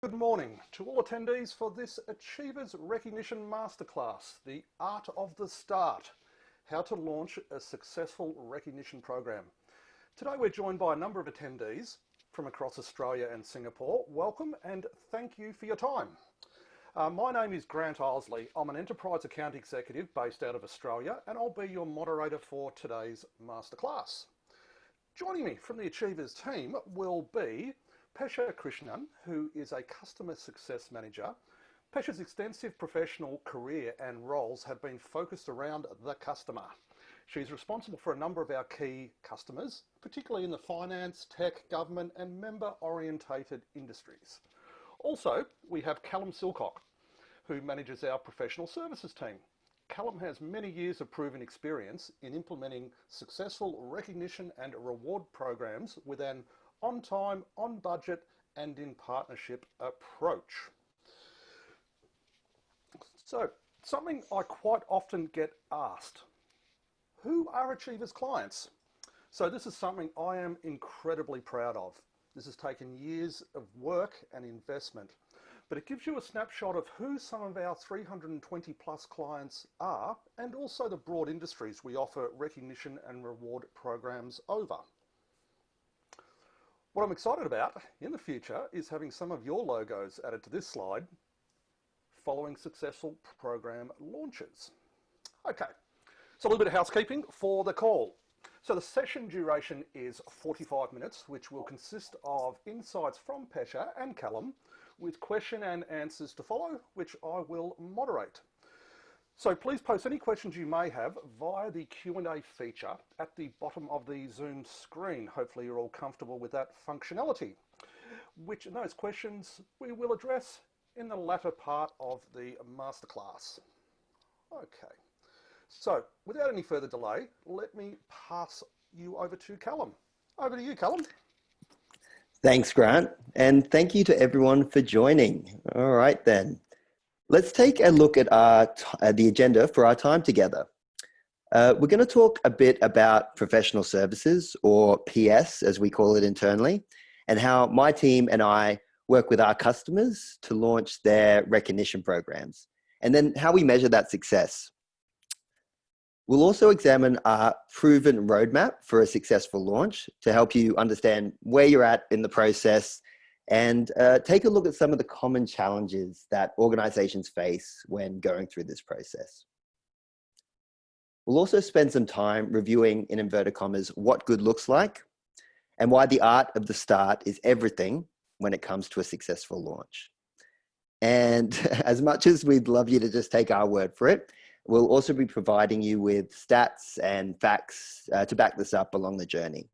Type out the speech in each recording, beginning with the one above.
Good morning to all attendees for this Achievers Recognition Masterclass, The Art of the Start, how to launch a successful recognition program. Today we're joined by a number of attendees from across Australia and Singapore. Welcome and thank you for your time. My name is Grant Ilesley. I'm an enterprise account executive based out of Australia and I'll be your moderator for today's masterclass. Joining me from the Achievers team will be Pesha Krishnan, who is a customer success manager. Pesha's extensive professional career and roles have been focused around the customer. She's responsible for a number of our key customers, particularly in the finance, tech, government and member-orientated industries. Also, we have Callum Silcock, who manages our professional services team. Callum has many years of proven experience in implementing successful recognition and reward programs with an on-time, on-budget and in partnership approach. So, something I quite often get asked, who are Achievers clients? So this is something I am incredibly proud of. This has taken years of work and investment, but it gives you a snapshot of who some of our 320 plus clients are and also the broad industries we offer recognition and reward programs over. What I'm excited about in the future is having some of your logos added to this slide following successful program launches. Okay, so a little bit of housekeeping for the call. So the session duration is 45 minutes, which will consist of insights from Pesha and Callum with question and answers to follow, which I will moderate. So please post any questions you may have via the Q&A feature at the bottom of the Zoom screen. Hopefully you're all comfortable with that functionality, which those questions we will address in the latter part of the masterclass. Okay, so without any further delay, let me pass you over to Callum. Over to you, Callum. Thanks, Grant, and thank you to everyone for joining. All right then. Let's take a look at the agenda for our time together. We're going to talk a bit about professional services, or PS as we call it internally, and how my team and I work with our customers to launch their recognition programs, and then how we measure that success. We'll also examine our proven roadmap for a successful launch to help you understand where you're at in the process and take a look at some of the common challenges that organizations face when going through this process. We'll also spend some time reviewing, in inverted commas, what good looks like and why the art of the start is everything when it comes to a successful launch. And as much as we'd love you to just take our word for it, we'll also be providing you with stats and facts to back this up along the journey.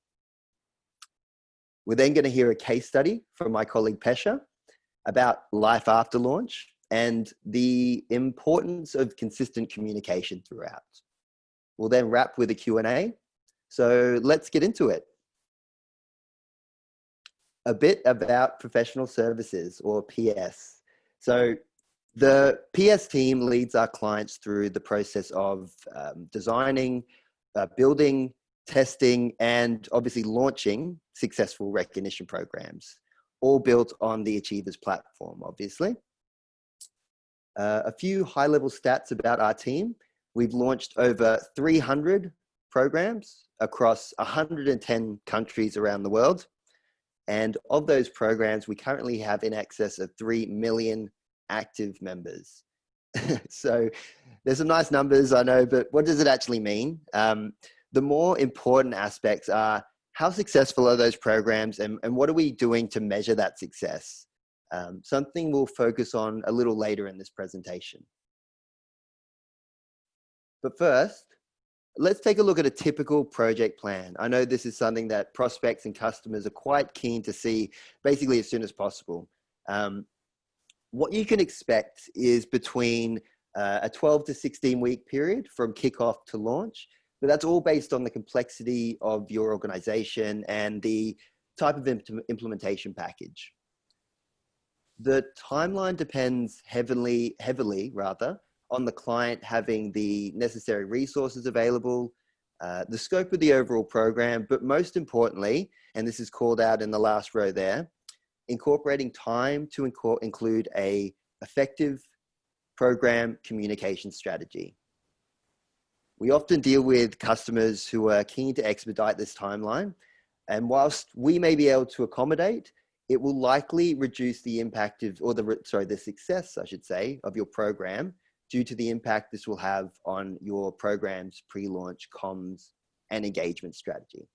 We're then going to hear a case study from my colleague Pesha about life after launch and the importance of consistent communication throughout. We'll then wrap with a Q&A. So let's get into it. A bit about professional services, or PS. So the PS team leads our clients through the process of designing, building, testing, and obviously launching successful recognition programs, all built on the Achievers platform, obviously. A few high-level stats about our team. We've launched over 300 programs across 110 countries around the world. And of those programs, we currently have in excess of 3 million active members. So there's some nice numbers, I know, but what does it actually mean? The more important aspects are how successful are those programs and what are we doing to measure that success? Something we'll focus on a little later in this presentation. But first, let's take a look at a typical project plan. I know this is something that prospects and customers are quite keen to see basically as soon as possible. What you can expect is between a 12 to 16 week period from kickoff to launch. But that's all based on the complexity of your organization and the type of implementation package. The timeline depends heavily on the client having the necessary resources available, the scope of the overall program, but most importantly, and this is called out in the last row there, incorporating time to include a effective program communication strategy. We often deal with customers who are keen to expedite this timeline, and whilst we may be able to accommodate, it will likely reduce the impact of, or the success, I should say, of your program due to the impact this will have on your program's pre-launch comms and engagement strategy.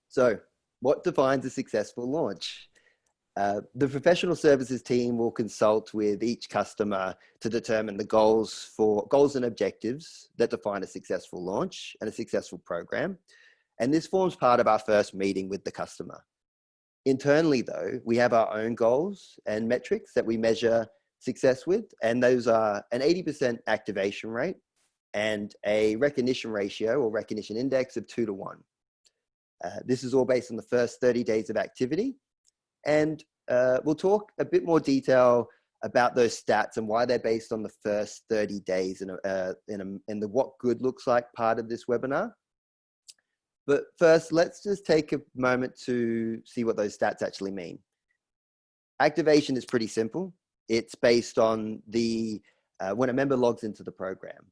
So, what defines a successful launch? The professional services team will consult with each customer to determine the goals and objectives that define a successful launch and a successful program. And this forms part of our first meeting with the customer. Internally though, we have our own goals and metrics that we measure success with, and those are an 80% activation rate and a recognition ratio or recognition index of 2:1. This is all based on the first 30 days of activity. And we'll talk a bit more detail about those stats and why they're based on the first 30 days in the what good looks like part of this webinar. But first, let's just take a moment to see what those stats actually mean. Activation is pretty simple. It's based on when a member logs into the program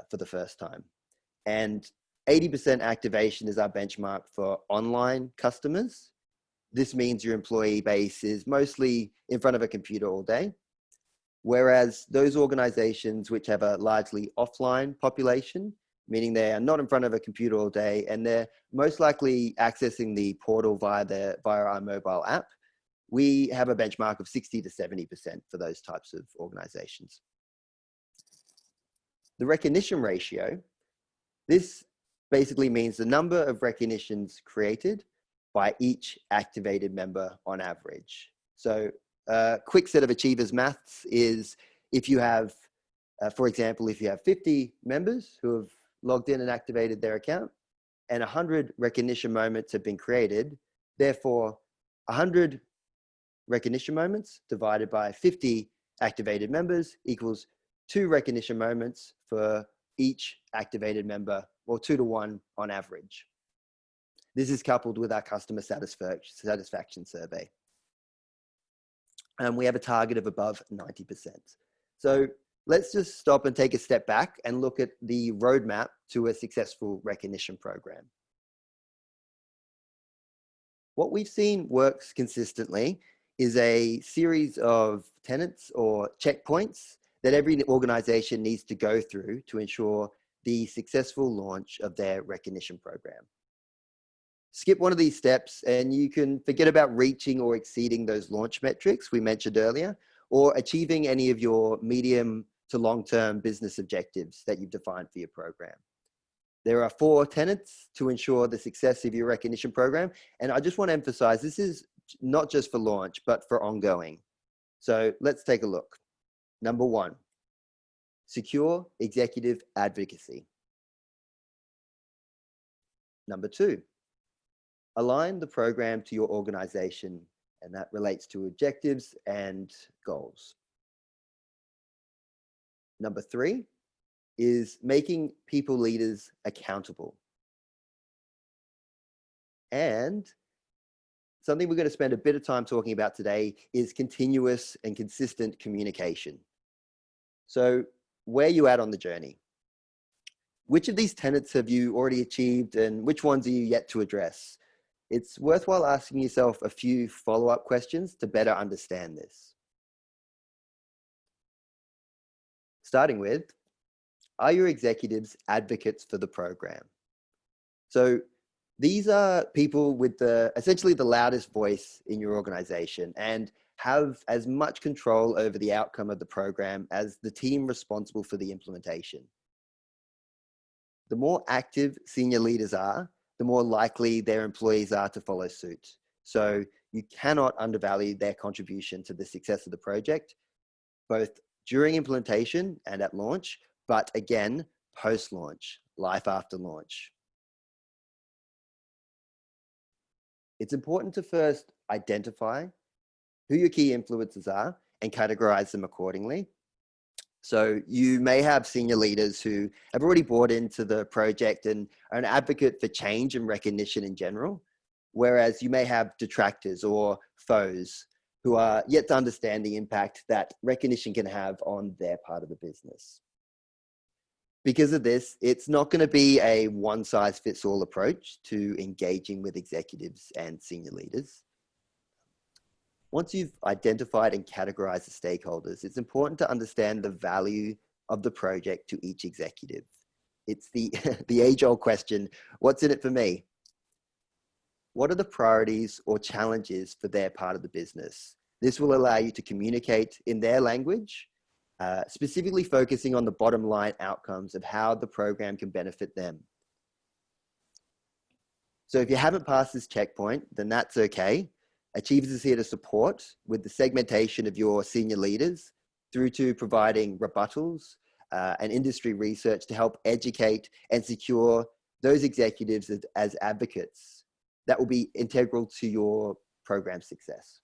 for the first time. And 80% activation is our benchmark for online customers. This means your employee base is mostly in front of a computer all day. Whereas those organizations which have a largely offline population, meaning they are not in front of a computer all day and they're most likely accessing the portal via our mobile app, we have a benchmark of 60 to 70% for those types of organizations. The recognition ratio, this basically means the number of recognitions created by each activated member on average. So a quick set of achievers maths is if you have, for example, if you have 50 members who have logged in and activated their account and 100 recognition moments have been created, therefore 100 recognition moments divided by 50 activated members equals 2 recognition moments for each activated member, or 2:1 on average. This is coupled with our customer satisfaction survey. And we have a target of above 90%. So let's just stop and take a step back and look at the roadmap to a successful recognition program. What we've seen works consistently is a series of tenets or checkpoints that every organization needs to go through to ensure the successful launch of their recognition program. Skip one of these steps and you can forget about reaching or exceeding those launch metrics we mentioned earlier, or achieving any of your medium to long-term business objectives that you've defined for your program. There are 4 tenets to ensure the success of your recognition program. And I just want to emphasize, this is not just for launch, but for ongoing. So let's take a look. Number 1, secure executive advocacy. Number 2, align the program to your organization, and that relates to objectives and goals. Number 3 is making people leaders accountable. And something we're going to spend a bit of time talking about today is continuous and consistent communication. So where are you at on the journey? Which of these tenets have you already achieved and which ones are you yet to address? It's worthwhile asking yourself a few follow-up questions to better understand this. Starting with, are your executives advocates for the program? So these are people with essentially the loudest voice in your organization and have as much control over the outcome of the program as the team responsible for the implementation. The more active senior leaders are, the more likely their employees are to follow suit. So you cannot undervalue their contribution to the success of the project, both during implementation and at launch, but again, post-launch, life after launch. It's important to first identify who your key influencers are and categorize them accordingly. So you may have senior leaders who have already bought into the project and are an advocate for change and recognition in general, whereas you may have detractors or foes who are yet to understand the impact that recognition can have on their part of the business. Because of this, it's not going to be a one-size-fits-all approach to engaging with executives and senior leaders. Once you've identified and categorized the stakeholders, it's important to understand the value of the project to each executive. It's the, the age-old question, what's in it for me? What are the priorities or challenges for their part of the business? This will allow you to communicate in their language, specifically focusing on the bottom line outcomes of how the program can benefit them. So if you haven't passed this checkpoint, then that's okay. Achievers is here to support with the segmentation of your senior leaders through to providing rebuttals and industry research to help educate and secure those executives as advocates that will be integral to your program success.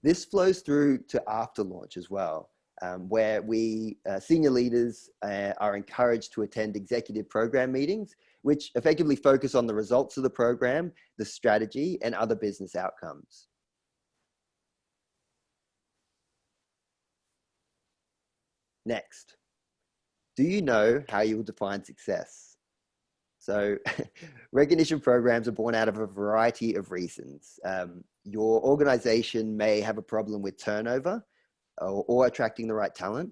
This flows through to after launch as well, where we senior leaders are encouraged to attend executive program meetings, which effectively focus on the results of the program, the strategy, and other business outcomes. Next, do you know how you will define success? So recognition programs are born out of a variety of reasons. Your organization may have a problem with turnover or attracting the right talent.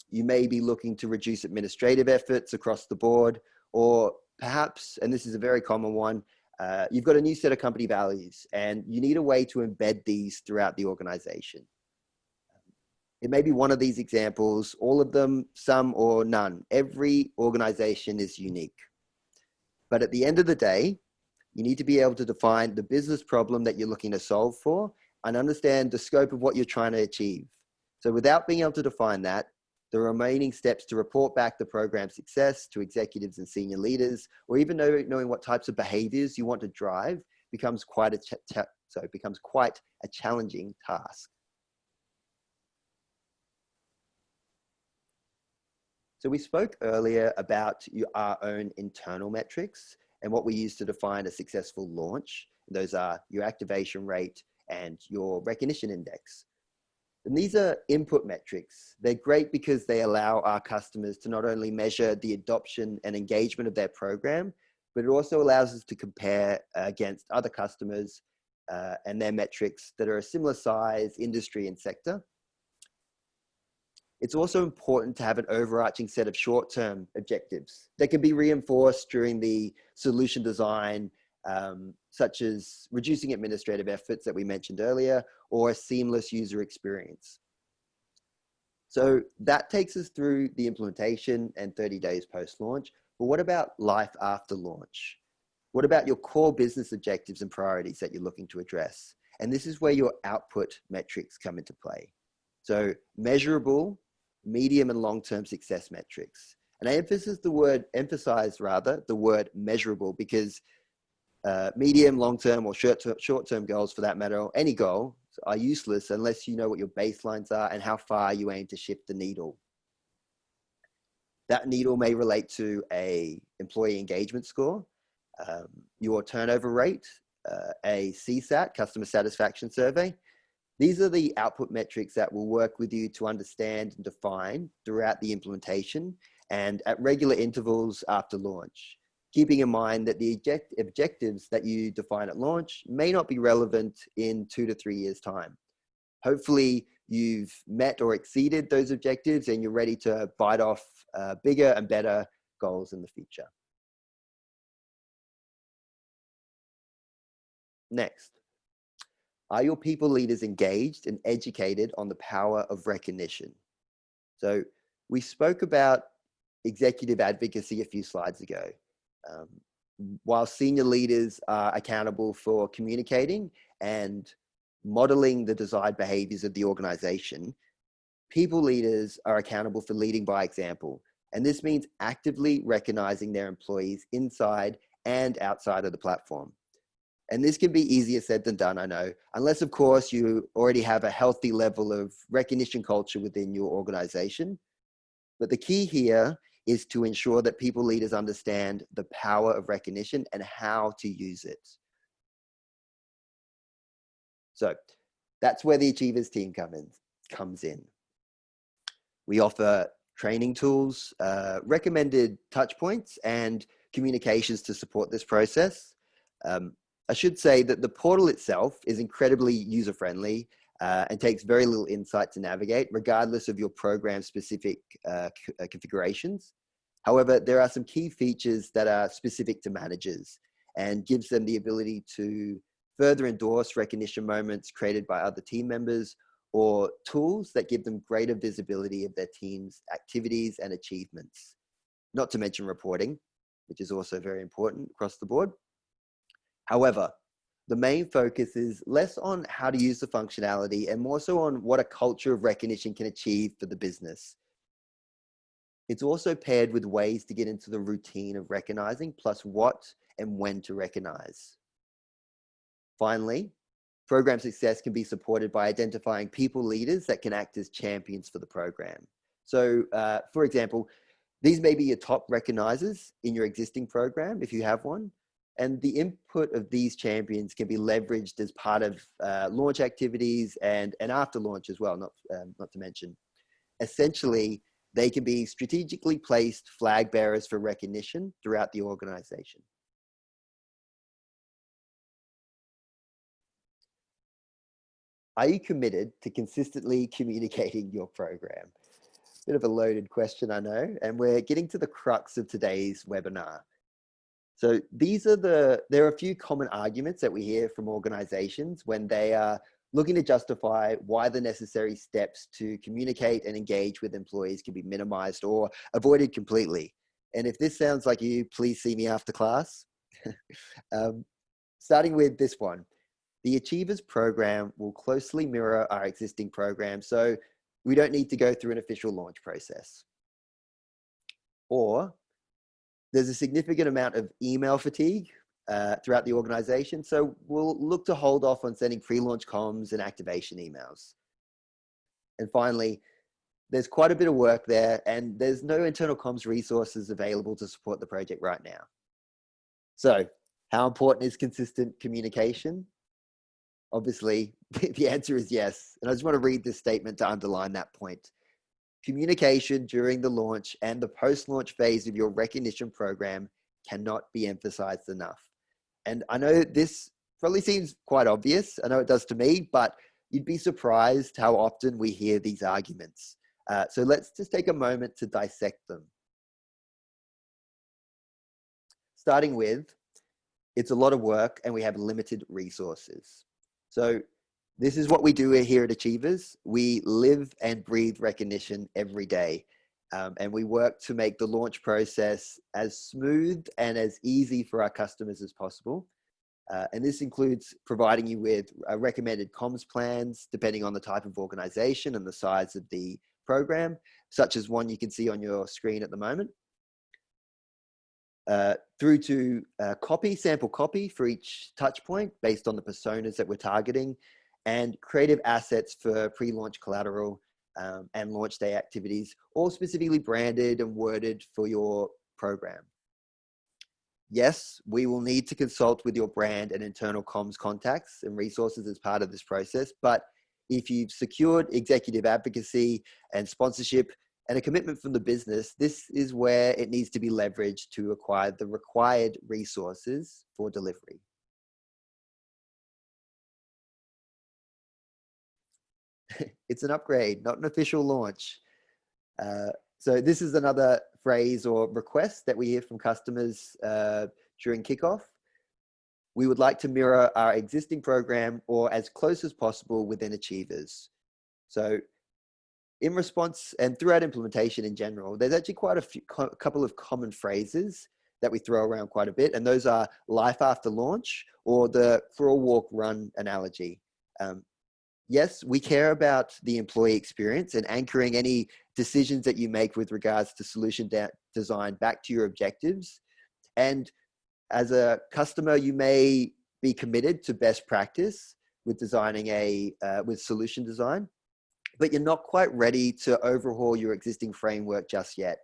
You may be looking to reduce administrative efforts across the board, or perhaps, and this is a very common one, you've got a new set of company values and you need a way to embed these throughout the organization. It may be one of these examples, all of them, some or none. Every organization is unique. But at the end of the day, you need to be able to define the business problem that you're looking to solve for and understand the scope of what you're trying to achieve. So without being able to define that, the remaining steps to report back the program success to executives and senior leaders, or even knowing what types of behaviors you want to drive becomes quite a challenging task. So we spoke earlier about our own internal metrics and what we use to define a successful launch. Those are your activation rate and your recognition index. And these are input metrics. They're great because they allow our customers to not only measure the adoption and engagement of their program, but it also allows us to compare against other customers and their metrics that are a similar size, industry, and sector. It's also important to have an overarching set of short-term objectives that can be reinforced during the solution design, such as reducing administrative efforts that we mentioned earlier, or a seamless user experience. So that takes us through the implementation and 30 days post-launch. But what about life after launch? What about your core business objectives and priorities that you're looking to address? And this is where your output metrics come into play. So measurable, medium and long-term success metrics. And I emphasize the word measurable, because medium, long-term, or short-term goals for that matter, or any goal, are useless unless you know what your baselines are and how far you aim to shift the needle. That needle may relate to a employee engagement score, your turnover rate, a CSAT, customer satisfaction survey. These are the output metrics that will work with you to understand and define throughout the implementation and at regular intervals after launch, keeping in mind that the objectives that you define at launch may not be relevant in 2 to 3 years' time. Hopefully, you've met or exceeded those objectives and you're ready to bite off bigger and better goals in the future. Next. Are your people leaders engaged and educated on the power of recognition? So we spoke about executive advocacy a few slides ago. While senior leaders are accountable for communicating and modeling the desired behaviors of the organization, people leaders are accountable for leading by example. And this means actively recognizing their employees inside and outside of the platform. And this can be easier said than done, I know, unless, of course, you already have a healthy level of recognition culture within your organization. But the key here is to ensure that people leaders understand the power of recognition and how to use it. So that's where the Achievers team comes in. We offer training tools, recommended touch points, and communications to support this process. I should say that the portal itself is incredibly user-friendly and takes very little insight to navigate, regardless of your program-specific configurations. However, there are some key features that are specific to managers and gives them the ability to further endorse recognition moments created by other team members, or tools that give them greater visibility of their team's activities and achievements. Not to mention reporting, which is also very important across the board. However, the main focus is less on how to use the functionality and more so on what a culture of recognition can achieve for the business. It's also paired with ways to get into the routine of recognizing, plus what and when to recognize. Finally, program success can be supported by identifying people leaders that can act as champions for the program. So, for example, these may be your top recognizers in your existing program, if you have one, and the input of these champions can be leveraged as part of launch activities and after launch as well, not to mention. Essentially, they can be strategically placed flag bearers for recognition throughout the organization. Are you committed to consistently communicating your program? Bit of a loaded question, I know, and we're getting to the crux of today's webinar. So there are a few common arguments that we hear from organizations when they are looking to justify why the necessary steps to communicate and engage with employees can be minimized or avoided completely. And if this sounds like you, please see me after class. Starting with this one. The Achievers program will closely mirror our existing program, so we don't need to go through an official launch process. Or there's a significant amount of email fatigue throughout the organization, so we'll look to hold off on sending pre-launch comms and activation emails. And finally, there's quite a bit of work there, and there's no internal comms resources available to support the project right now. So how important is consistent communication? Obviously, the answer is yes. And I just want to read this statement to underline that point. Communication during the launch and the post-launch phase of your recognition program cannot be emphasized enough. And I know this probably seems quite obvious. I know it does to me, but you'd be surprised how often we hear these arguments. So let's just take a moment to dissect them. Starting with, it's a lot of work and we have limited resources. So this is what we do here at Achievers. We live and breathe recognition every day. And we work to make the launch process as smooth and as easy for our customers as possible. And this includes providing you with recommended comms plans, depending on the type of organization and the size of the program, such as one you can see on your screen at the moment. Through to sample copy for each touch point based on the personas that we're targeting, and creative assets for pre-launch collateral and launch day activities, all specifically branded and worded for your program. Yes, we will need to consult with your brand and internal comms contacts and resources as part of this process, but if you've secured executive advocacy and sponsorship and a commitment from the business, this is where it needs to be leveraged to acquire the required resources for delivery. It's an upgrade, not an official launch. So this is another phrase or request that we hear from customers during kickoff. We would like to mirror our existing program or as close as possible within Achievers. So in response and throughout implementation in general, there's actually quite a couple of common phrases that we throw around quite a bit. And those are life after launch or the for a walk run analogy. Yes, we care about the employee experience and anchoring any decisions that you make with regards to solution design back to your objectives. And as a customer, you may be committed to best practice with designing with solution design, but you're not quite ready to overhaul your existing framework just yet.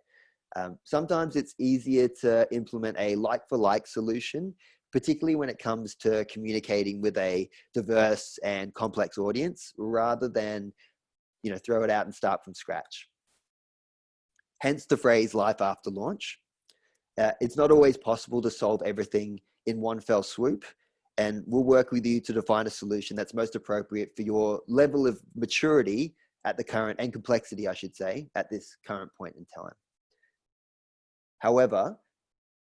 Sometimes it's easier to implement a like-for-like solution, particularly when it comes to communicating with a diverse and complex audience, rather than throw it out and start from scratch. Hence the phrase life after launch. It's not always possible to solve everything in one fell swoop, and we'll work with you to define a solution that's most appropriate for your level of maturity at the current, and complexity, I should say, at this current point in time. However,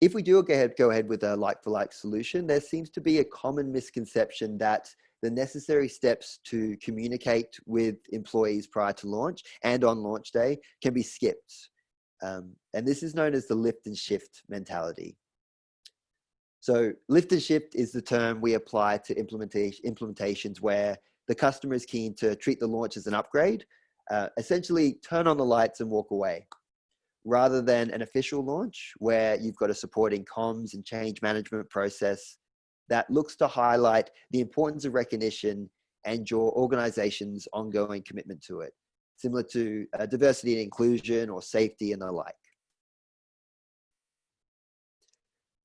if we do go ahead with a like-for-like solution, there seems to be a common misconception that the necessary steps to communicate with employees prior to launch and on launch day can be skipped. And this is known as the lift and shift mentality. So lift and shift is the term we apply to implementations where the customer is keen to treat the launch as an upgrade, essentially turn on the lights and walk away, rather than an official launch where you've got a supporting comms and change management process that looks to highlight the importance of recognition and your organization's ongoing commitment to it, similar to diversity and inclusion or safety and the like.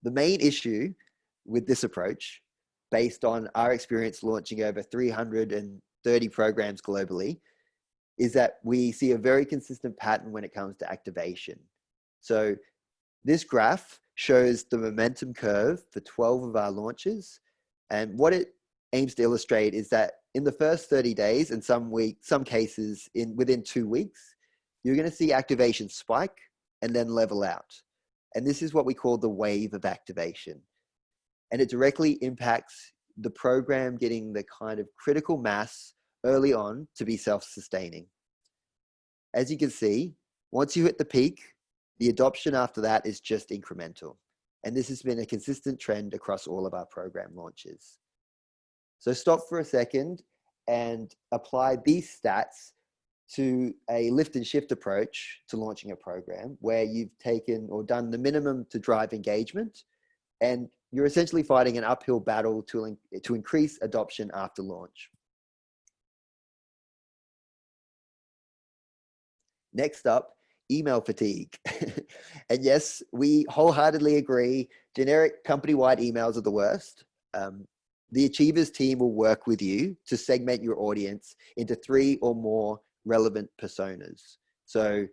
The main issue with this approach, based on our experience launching over 330 programs globally, is that we see a very consistent pattern when it comes to activation. So this graph shows the momentum curve for 12 of our launches. And what it aims to illustrate is that in the first 30 days, and some cases within 2 weeks, you're going to see activation spike and then level out. And this is what we call the wave of activation. And it directly impacts the program getting the kind of critical mass early on to be self-sustaining. As you can see, once you hit the peak, the adoption after that is just incremental. And this has been a consistent trend across all of our program launches. So stop for a second and apply these stats to a lift and shift approach to launching a program where you've taken or done the minimum to drive engagement, and you're essentially fighting an uphill battle to increase adoption after launch. Next up, email fatigue. And yes, we wholeheartedly agree, generic company-wide emails are the worst. The Achievers team will work with you to segment your audience into 3 or more relevant personas. So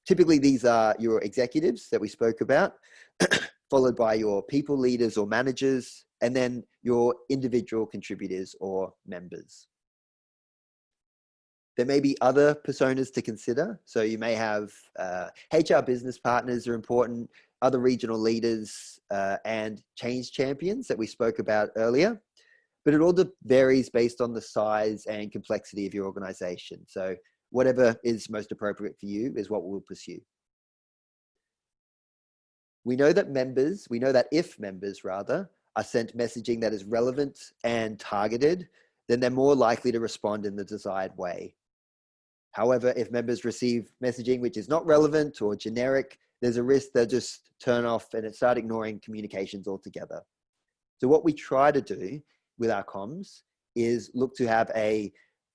typically these are your executives that we spoke about, followed by your people leaders or managers, and then your individual contributors or members. There may be other personas to consider. So you may have HR business partners are important, other regional leaders, and change champions that we spoke about earlier. But it all varies based on the size and complexity of your organization. So whatever is most appropriate for you is what we'll pursue. We know that if members rather are sent messaging that is relevant and targeted, then they're more likely to respond in the desired way. However, if members receive messaging which is not relevant or generic, there's a risk they'll just turn off and start ignoring communications altogether. So what we try to do with our comms is look to have a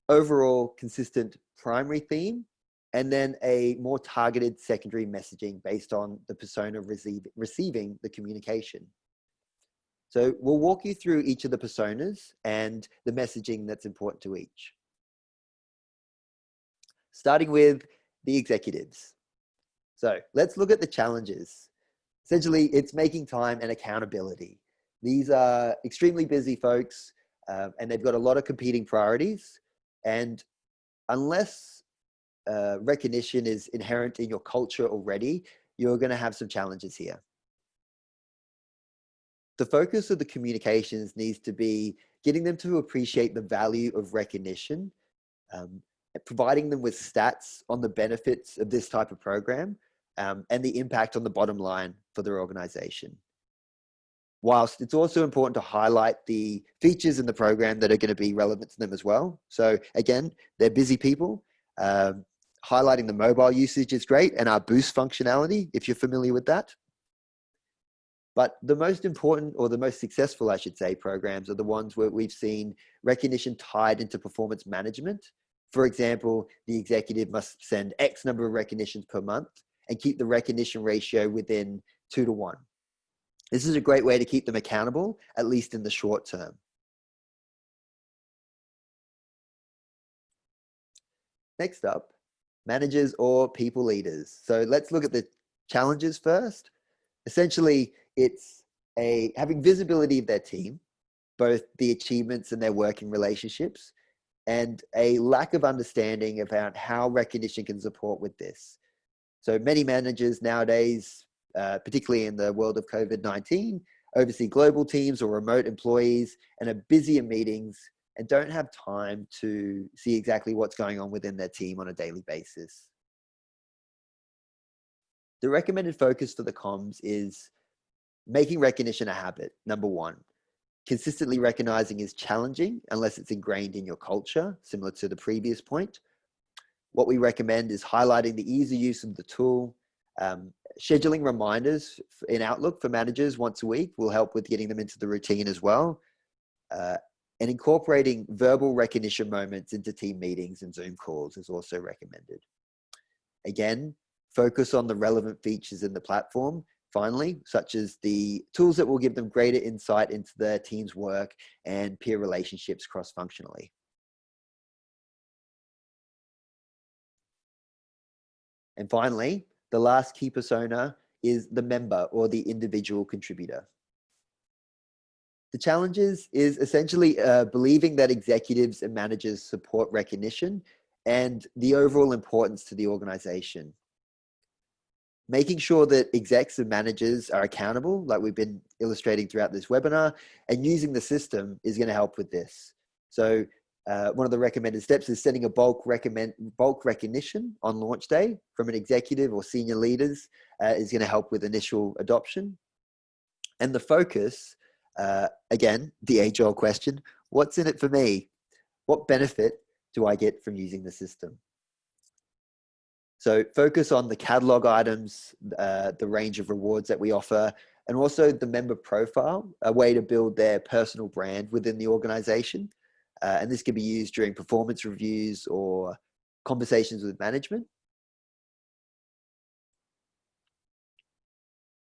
overall consistent primary theme and then a more targeted secondary messaging based on the persona receiving the communication. So we'll walk you through each of the personas and the messaging that's important to each. Starting with the executives. So let's look at the challenges. Essentially, it's making time and accountability. These are extremely busy folks, and they've got a lot of competing priorities. And unless recognition is inherent in your culture already, you're going to have some challenges here. The focus of the communications needs to be getting them to appreciate the value of recognition, providing them with stats on the benefits of this type of program, and the impact on the bottom line for their organization. Whilst it's also important to highlight the features in the program that are going to be relevant to them as well. So again, they're busy people. Highlighting the mobile usage is great, and our boost functionality, if you're familiar with that. But the most important, or the most successful, I should say, programs are the ones where we've seen recognition tied into performance management. For example, the executive must send X number of recognitions per month, and keep the recognition ratio within 2-to-1. This is a great way to keep them accountable, at least in the short term. Next up, managers or people leaders. So let's look at the challenges first. Essentially, it's having visibility of their team, both the achievements and their working relationships, and a lack of understanding about how recognition can support with this. So many managers nowadays, particularly in the world of COVID-19, oversee global teams or remote employees and are busy in meetings and don't have time to see exactly what's going on within their team on a daily basis. The recommended focus for the comms is making recognition a habit, number one. Consistently recognizing is challenging unless it's ingrained in your culture, similar to the previous point. What we recommend is highlighting the easy use of the tool. Scheduling reminders in Outlook for managers once a week will help with getting them into the routine as well. And incorporating verbal recognition moments into team meetings and Zoom calls is also recommended. Again, focus on the relevant features in the platform, finally, such as the tools that will give them greater insight into their team's work and peer relationships cross-functionally. And finally, the last key persona is the member or the individual contributor. The challenges is essentially believing that executives and managers support recognition and the overall importance to the organization. Making sure that execs and managers are accountable, like we've been illustrating throughout this webinar, and using the system is going to help with this. So one of the recommended steps is setting a bulk recognition on launch day from an executive or senior leaders is going to help with initial adoption. And the focus, again, the age-old question, what's in it for me? What benefit do I get from using the system? So focus on the catalog items, the range of rewards that we offer, and also the member profile, a way to build their personal brand within the organization. And this can be used during performance reviews or conversations with management.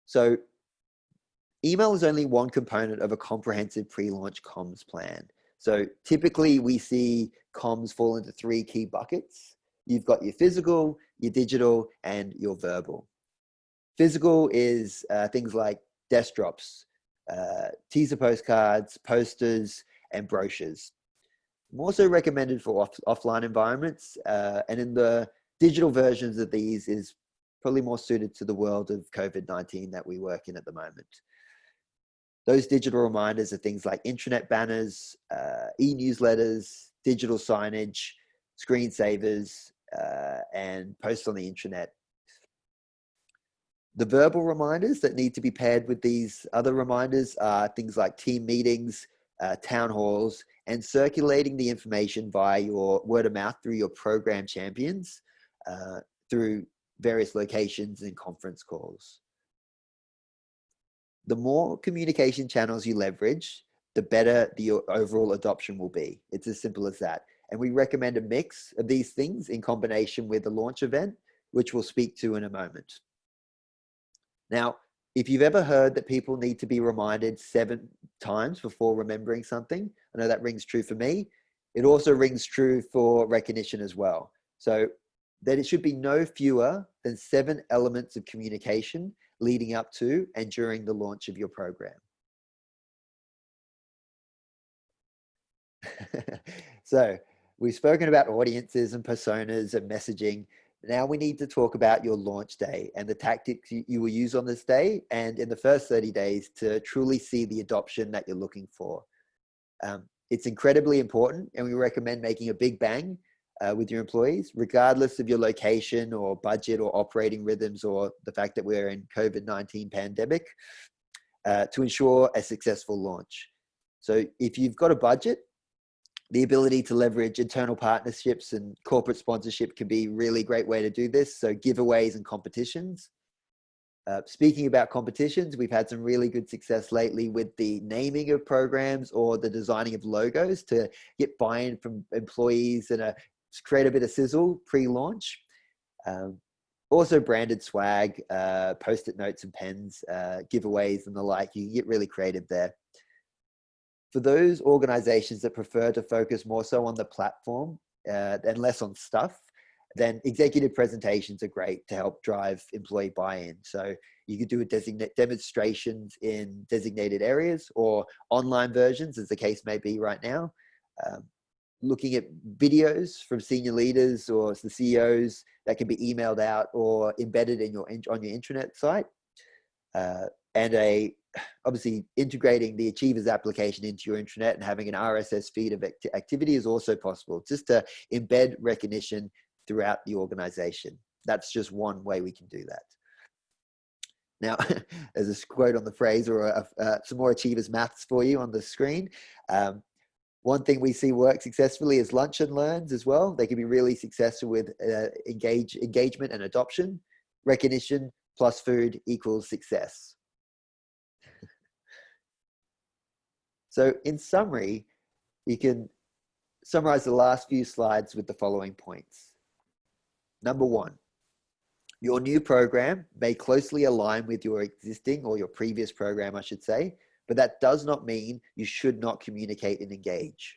So email is only one component of a comprehensive pre-launch comms plan. So typically we see comms fall into 3 key buckets. You've got your physical, your digital, and your verbal. Physical is things like desk drops, teaser postcards, posters, and brochures. Also recommended for offline environments, and in the digital versions of these is probably more suited to the world of COVID-19 that we work in at the moment. Those digital reminders are things like intranet banners, e-newsletters, digital signage, screensavers, and posts on the intranet. The verbal reminders that need to be paired with these other reminders are things like team meetings, town halls, and circulating the information via your word of mouth through your program champions, through various locations and conference calls. The more communication channels you leverage, the better the overall adoption will be. It's as simple as that. And we recommend a mix of these things in combination with the launch event, which we'll speak to in a moment. Now, if you've ever heard that people need to be reminded 7 times before remembering something, I know that rings true for me. It also rings true for recognition as well. So that it should be no fewer than 7 elements of communication leading up to and during the launch of your program. So we've spoken about audiences and personas and messaging. Now we need to talk about your launch day and the tactics you will use on this day and in the first 30 days to truly see the adoption that you're looking for. It's incredibly important, and we recommend making a big bang with your employees, regardless of your location or budget or operating rhythms or the fact that we're in COVID-19 pandemic, to ensure a successful launch. So if you've got a budget, the ability to leverage internal partnerships and corporate sponsorship can be a really great way to do this. So giveaways and competitions. Speaking about competitions, we've had some really good success lately with the naming of programs or the designing of logos to get buy-in from employees and create a bit of sizzle pre-launch. Also branded swag, post-it notes and pens, giveaways and the like. You can get really creative there. For those organizations that prefer to focus more so on the platform and less on stuff, then executive presentations are great to help drive employee buy-in. So you could do demonstrations in designated areas or online versions, as the case may be right now. Looking at videos from senior leaders or the CEOs that can be emailed out or embedded in on your intranet site. And obviously integrating the Achievers application into your intranet and having an RSS feed of activity is also possible, just to embed recognition throughout the organization. That's just one way we can do that. Now, there's a quote on the phrase or some more Achievers maths for you on the screen. One thing we see work successfully is lunch and learns as well. They can be really successful with engagement and adoption. Recognition plus food equals success. So in summary, you can summarize the last few slides with the following points. Number one, your new program may closely align with your existing or your previous program, I should say, but that does not mean you should not communicate and engage.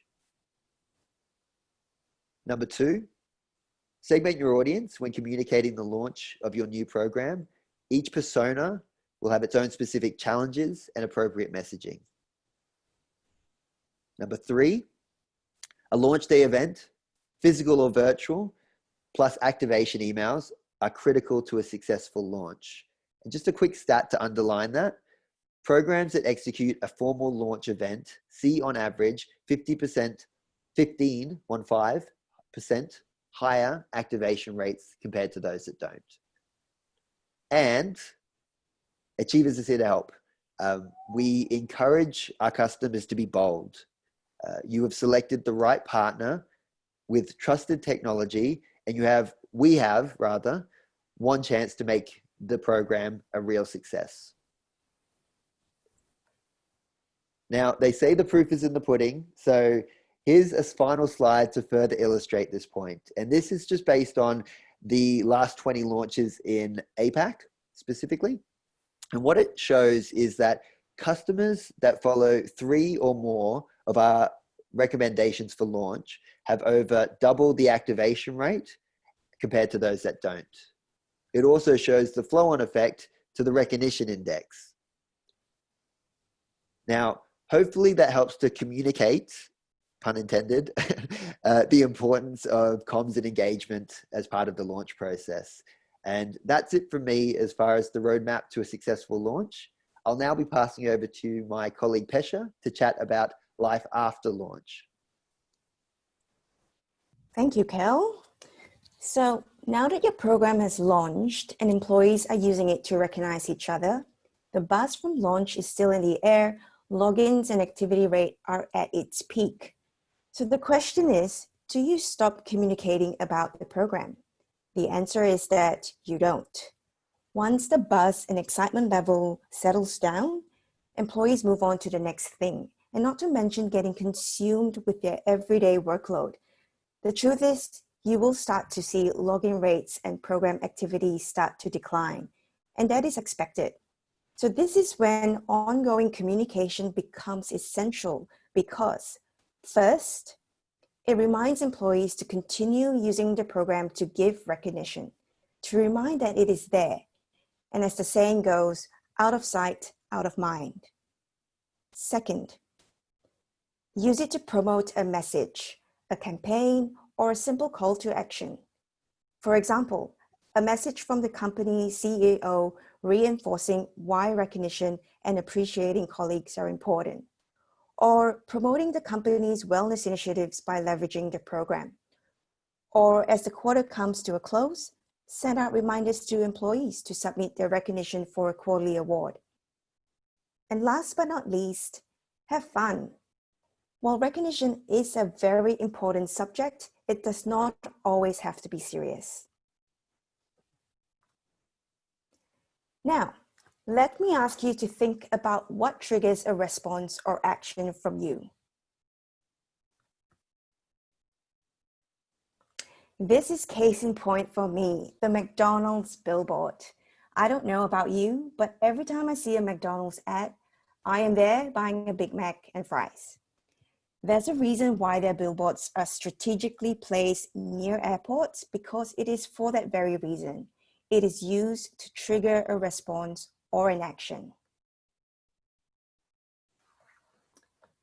Number two, segment your audience when communicating the launch of your new program. Each persona will have its own specific challenges and appropriate messaging. Number three, a launch day event, physical or virtual, plus activation emails are critical to a successful launch. And just a quick stat to underline that, programs that execute a formal launch event see on average 15% higher activation rates compared to those that don't. And Achievers is here to help. We encourage our customers to be bold. You have selected the right partner with trusted technology, and we have one chance to make the program a real success. Now, they say the proof is in the pudding, so here's a final slide to further illustrate this point. And this is just based on the last 20 launches in APAC specifically. And what it shows is that customers that follow 3 or more of our recommendations for launch have over double the activation rate compared to those that don't. It also shows the flow-on effect to the recognition index. Now, hopefully that helps to communicate, pun intended, the importance of comms and engagement as part of the launch process. And that's it from me as far as the roadmap to a successful launch. I'll now be passing over to my colleague Pesha to chat about life after launch. Thank you, Kel. So now that your program has launched and employees are using it to recognize each other, the buzz from launch is still in the air, logins and activity rate are at its peak. So the question is, do you stop communicating about the program? The answer is that you don't. Once the buzz and excitement level settles down, employees move on to the next thing, and not to mention getting consumed with their everyday workload. The truth is, you will start to see login rates and program activity start to decline, and that is expected. So this is when ongoing communication becomes essential because, first, it reminds employees to continue using the program to give recognition, to remind that it is there. And as the saying goes, out of sight, out of mind. Second, use it to promote a message, a campaign, or a simple call to action. For example, a message from the company CEO reinforcing why recognition and appreciating colleagues are important, or promoting the company's wellness initiatives by leveraging the program. Or as the quarter comes to a close, send out reminders to employees to submit their recognition for a quarterly award. And last but not least, have fun. While recognition is a very important subject, it does not always have to be serious. Now, let me ask you to think about what triggers a response or action from you. This is case in point for me, the McDonald's billboard. I don't know about you, but every time I see a McDonald's ad, I am there buying a Big Mac and fries. There's a reason why their billboards are strategically placed near airports because it is for that very reason. It is used to trigger a response or an action.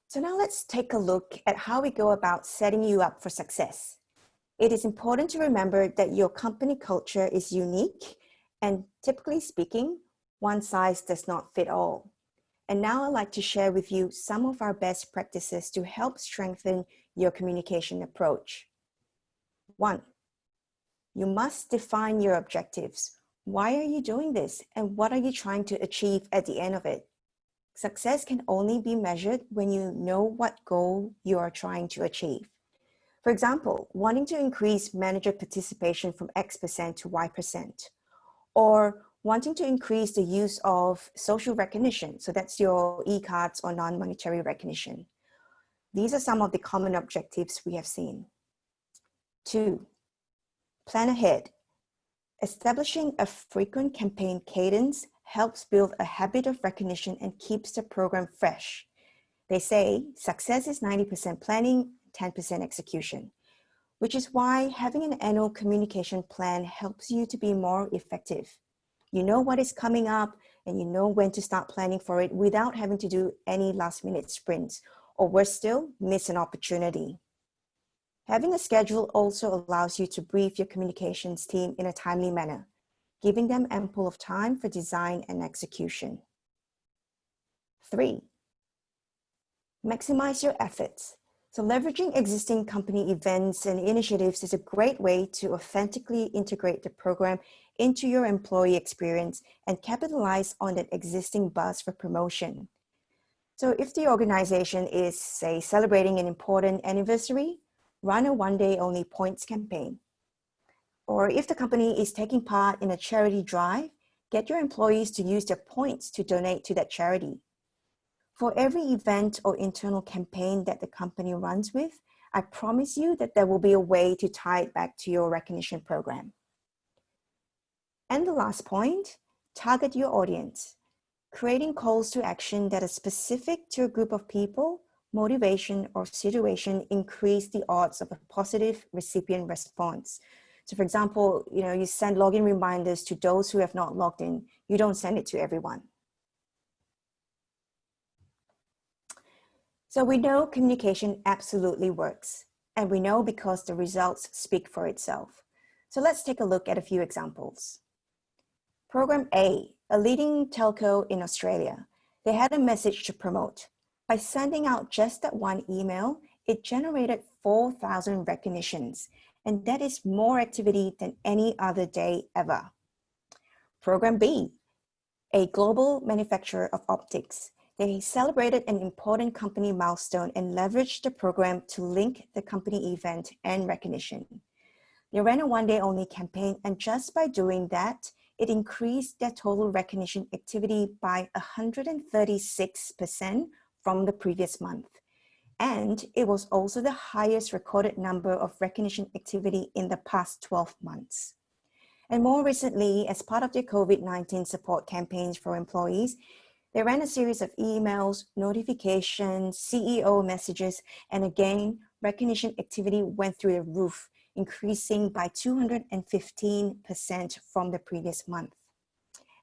So now let's take a look at how we go about setting you up for success. It is important to remember that your company culture is unique and typically speaking, one size does not fit all. And now I'd like to share with you some of our best practices to help strengthen your communication approach. 1, you must define your objectives. Why are you doing this? And what are you trying to achieve at the end of it? Success can only be measured when you know what goal you are trying to achieve. For example, wanting to increase manager participation from X% to Y%, or wanting to increase the use of social recognition. So that's your e-cards or non-monetary recognition. These are some of the common objectives we have seen. 2, plan ahead. Establishing a frequent campaign cadence helps build a habit of recognition and keeps the program fresh. They say success is 90% planning, 10% execution, which is why having an annual communication plan helps you to be more effective. You know what is coming up and you know when to start planning for it without having to do any last-minute sprints, or worse still, miss an opportunity. Having a schedule also allows you to brief your communications team in a timely manner, giving them ample of time for design and execution. 3, maximize your efforts. So leveraging existing company events and initiatives is a great way to authentically integrate the program into your employee experience and capitalize on that existing buzz for promotion. So if the organization is, say, celebrating an important anniversary, run a one-day-only points campaign. Or if the company is taking part in a charity drive, get your employees to use their points to donate to that charity. For every event or internal campaign that the company runs with, I promise you that there will be a way to tie it back to your recognition program. And the last point, target your audience. Creating calls to action that are specific to a group of people, motivation, or situation increase the odds of a positive recipient response. So for example, you send login reminders to those who have not logged in. You don't send it to everyone. So we know communication absolutely works, and we know because the results speak for itself. So let's take a look at a few examples. Program A, a leading telco in Australia. They had a message to promote. By sending out just that one email, it generated 4,000 recognitions, and that is more activity than any other day ever. Program B, a global manufacturer of optics. They celebrated an important company milestone and leveraged the program to link the company event and recognition. They ran a one-day-only campaign, and just by doing that, it increased their total recognition activity by 136% from the previous month. And it was also the highest recorded number of recognition activity in the past 12 months. And more recently, as part of their COVID-19 support campaigns for employees, they ran a series of emails, notifications, CEO messages, and again, recognition activity went through the roof, increasing by 215% from the previous month.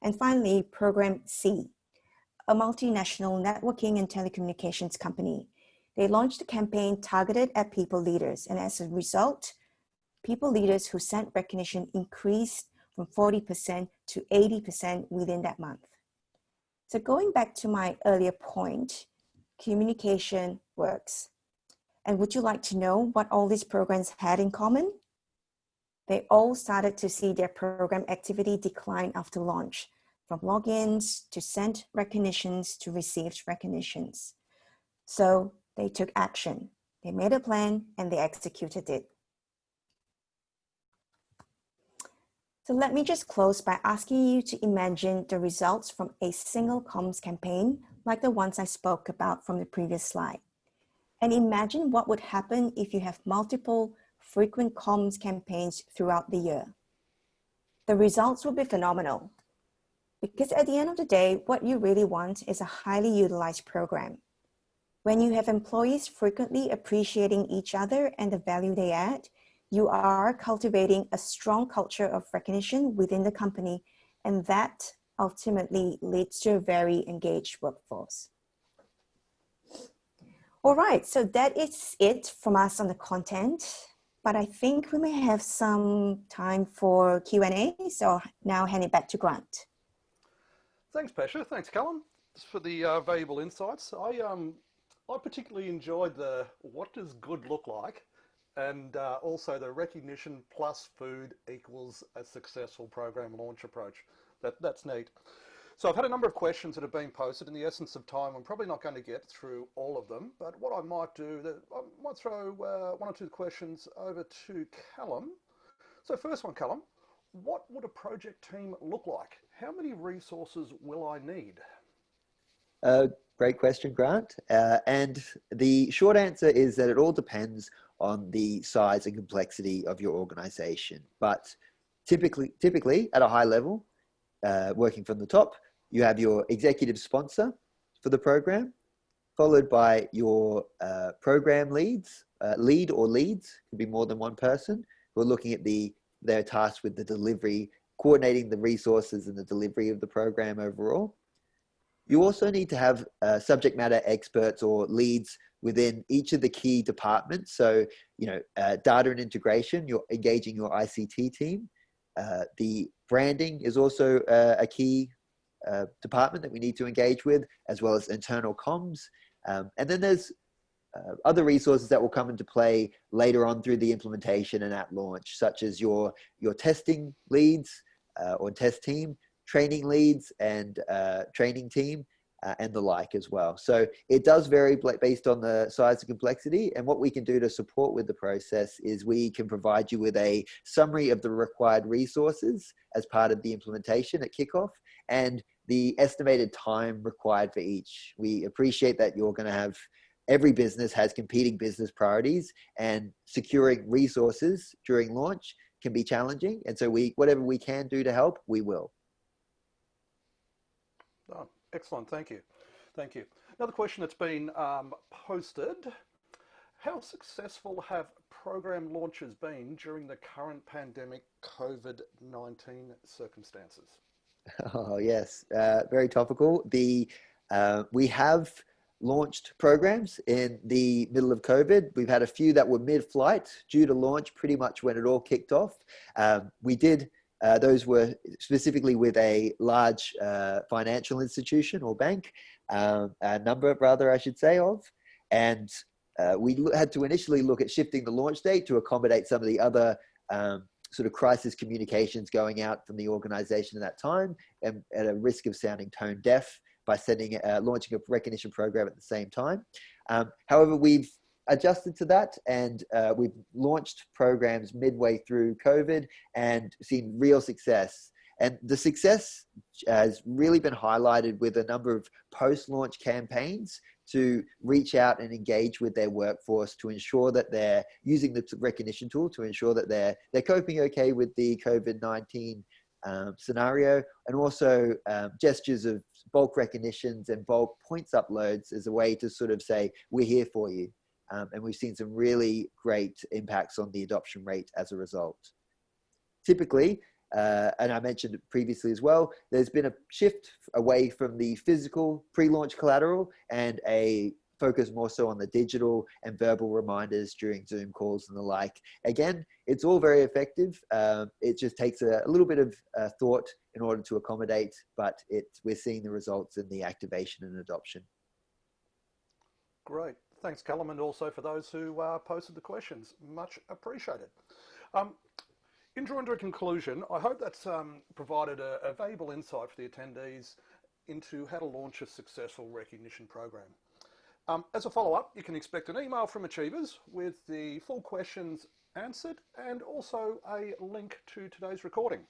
And finally, Program C, a multinational networking and telecommunications company. They launched a campaign targeted at people leaders, and as a result, people leaders who sent recognition increased from 40% to 80% within that month. So going back to my earlier point, communication works. And would you like to know what all these programs had in common? They all started to see their program activity decline after launch, from logins to sent recognitions to received recognitions. So they took action. They made a plan and they executed it. So let me just close by asking you to imagine the results from a single comms campaign like the ones I spoke about from the previous slide. And imagine what would happen if you have multiple frequent comms campaigns throughout the year. The results will be phenomenal. Because at the end of the day, what you really want is a highly utilized program. When you have employees frequently appreciating each other and the value they add, you are cultivating a strong culture of recognition within the company, and that ultimately leads to a very engaged workforce. All right, so that is it from us on the content, but I think we may have some time for Q&A, so now hand it back to Grant. Thanks, Pesha. Thanks, Callum, for the valuable insights. I particularly enjoyed the what does good look like, and also the recognition plus food equals a successful program launch approach. That's neat. So I've had a number of questions that have been posted. In the essence of time, I'm probably not going to get through all of them, but what I might do, I might throw one or two questions over to Callum. So first one, Callum, what would a project team look like? How many resources will I need? Great question, Grant. And the short answer is that it all depends on the size and complexity of your organization. But typically at a high level, working from the top, you have your executive sponsor for the program, followed by your program leads, lead or leads, could be more than one person, who are looking at their tasks with the delivery, coordinating the resources and the delivery of the program overall. You also need to have subject matter experts or leads within each of the key departments. So, data and integration, you're engaging your ICT team. The branding is also a key department that we need to engage with, as well as internal comms. And then there's other resources that will come into play later on through the implementation and at launch, such as your testing leads or test team, training leads and training team, and the like as well. So it does vary based on the size and complexity. And what we can do to support with the process is we can provide you with a summary of the required resources as part of the implementation at kickoff and the estimated time required for each. We appreciate that you're going to have, every business has competing business priorities, and securing resources during launch can be challenging. And so whatever we can do to help, we will. Oh, excellent, thank you. Thank you. Another question that's been posted. How successful have program launches been during the current pandemic COVID-19 circumstances? Oh, yes, very topical. We have launched programs in the middle of COVID. We've had a few that were mid-flight due to launch pretty much when it all kicked off. Those were specifically with a large financial institution or bank, a number rather, I should say, of. And we had to initially look at shifting the launch date to accommodate some of the other sort of crisis communications going out from the organization at that time, and at a risk of sounding tone deaf by launching a recognition program at the same time. However, we've adjusted to that, and we've launched programs midway through COVID and seen real success. And the success has really been highlighted with a number of post-launch campaigns to reach out and engage with their workforce to ensure that they're using the recognition tool to ensure that they're coping okay with the COVID-19 scenario, and also gestures of bulk recognitions and bulk points uploads as a way to sort of say, we're here for you. And we've seen some really great impacts on the adoption rate as a result. Typically, and I mentioned it previously as well, there's been a shift away from the physical pre-launch collateral and a focus more so on the digital and verbal reminders during Zoom calls and the like. Again, it's all very effective. It just takes a little bit of thought in order to accommodate, but we're seeing the results in the activation and adoption. Great. Thanks, Callum, and also for those who posted the questions. Much appreciated. In drawing to a conclusion, I hope that's provided a valuable insight for the attendees into how to launch a successful recognition program. As a follow-up, you can expect an email from Achievers with the full questions answered and also a link to today's recording.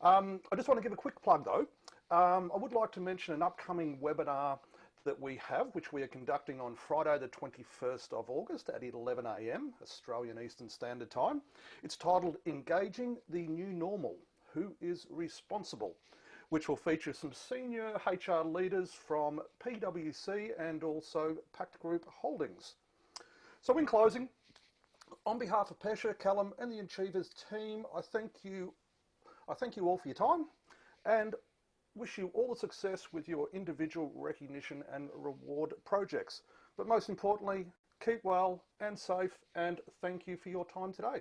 I just want to give a quick plug though. I would like to mention an upcoming webinar that we have, which we are conducting on Friday the 21st of August at 11 a.m. Australian Eastern Standard Time. It's titled Engaging the New Normal, Who is Responsible?, which will feature some senior HR leaders from PwC and also Pact Group Holdings. So in closing, on behalf of Pesha, Callum and the Achievers team, I thank you all for your time and wish you all the success with your individual recognition and reward projects. But most importantly, keep well and safe, and thank you for your time today.